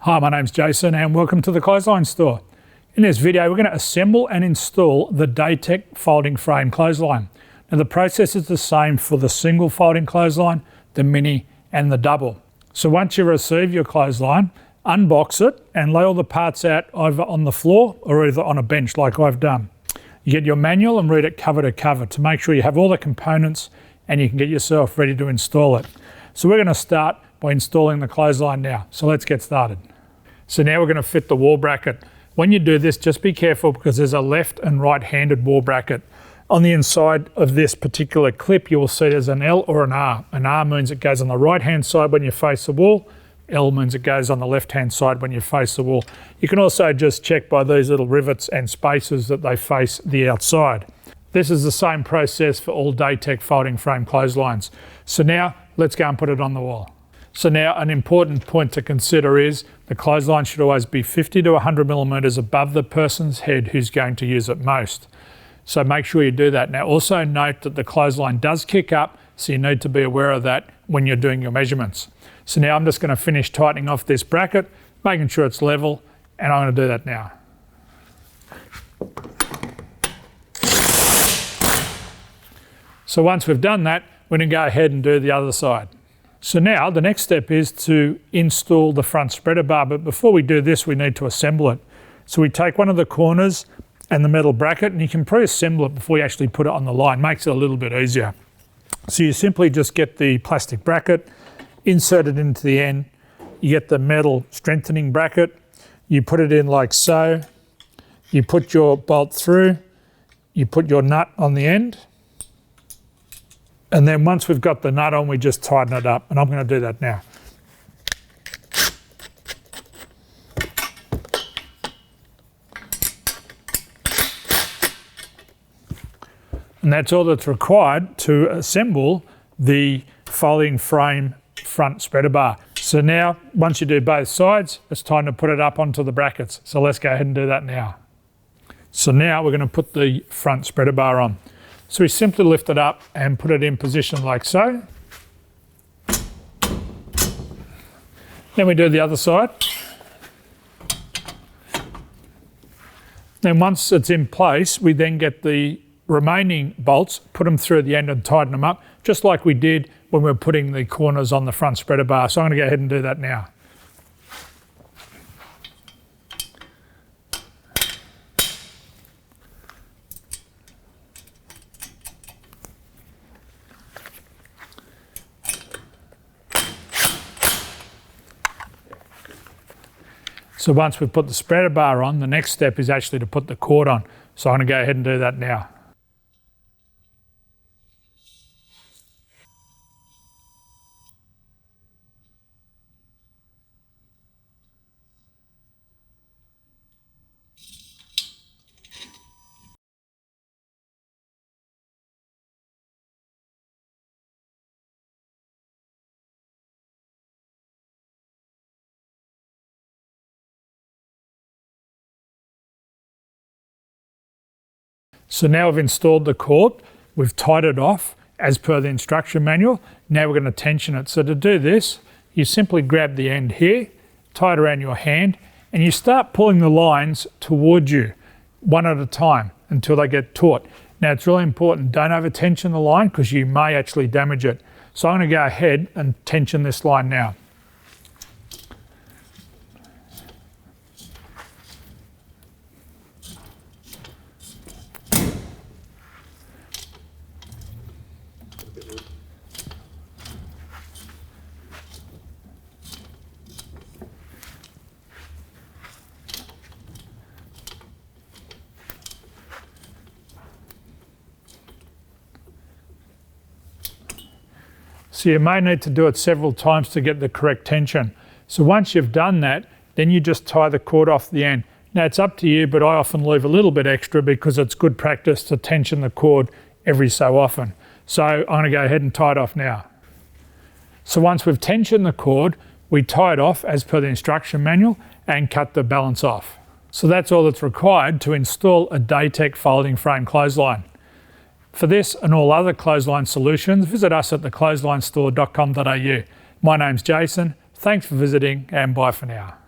Hi, my name's Jason and welcome to the Clothesline Store. In this video, we're going to assemble and install the Daytek folding frame clothesline. Now the process is the same for the single folding clothesline, the mini and the double. So once you receive your clothesline, unbox it and lay all the parts out either on the floor or either on a bench like I've done. You get your manual and read it cover to cover to make sure you have all the components and you can get yourself ready to install it. So we're going to start by installing the clothesline now. So let's get started. So now we're going to fit the wall bracket. When you do this, just be careful because there's a left and right-handed wall bracket. On the inside of this particular clip, you will see there's an L or an R. An R means it goes on the right-hand side when you face the wall. L means it goes on the left-hand side when you face the wall. You can also just check by these little rivets and spaces that they face the outside. This is the same process for all Daytek folding frame clotheslines. So now let's go and put it on the wall. So now an important point to consider is the clothesline should always be 50 to 100 millimeters above the person's head who's going to use it most. So make sure you do that. Now also note that the clothesline does kick up, so you need to be aware of that when you're doing your measurements. So now I'm just going to finish tightening off this bracket, making sure it's level, and I'm going to do that now. So once we've done that, we're going to go ahead and do the other side. So now the next step is to install the front spreader bar, but before we do this, we need to assemble it. So we take one of the corners and the metal bracket, and you can pre-assemble it before you actually put it on the line. Makes it a little bit easier. So you simply just get the plastic bracket, insert it into the end, you get the metal strengthening bracket, you put it in like so, you put your bolt through, you put your nut on the end, and then once we've got the nut on, we just tighten it up, and I'm going to do that now. And that's all that's required to assemble the folding frame front spreader bar. So now, once you do both sides, it's time to put it up onto the brackets. So let's go ahead and do that now. So now we're going to put the front spreader bar on. So we simply lift it up and put it in position like so. Then we do the other side. Then once it's in place, we then get the remaining bolts, put them through the end and tighten them up, just like we did when we were putting the corners on the front spreader bar. So I'm going to go ahead and do that now. So once we've put the spreader bar on, the next step is actually to put the cord on. So I'm going to go ahead and do that now. So now we've installed the cord, we've tied it off as per the instruction manual. Now we're going to tension it. So to do this, you simply grab the end here, tie it around your hand, and you start pulling the lines towards you one at a time until they get taut. Now it's really important, don't over tension the line because you may actually damage it. So I'm going to go ahead and tension this line now. So you may need to do it several times to get the correct tension. So once you've done that, then you just tie the cord off the end. Now it's up to you, but I often leave a little bit extra because it's good practice to tension the cord every so often. So I'm going to go ahead and tie it off now. So once we've tensioned the cord, we tie it off as per the instruction manual and cut the balance off. So that's all that's required to install a Daytek folding frame clothesline. For this and all other clothesline solutions, visit us at theclotheslinestore.com.au. My name's Jason. Thanks for visiting and bye for now.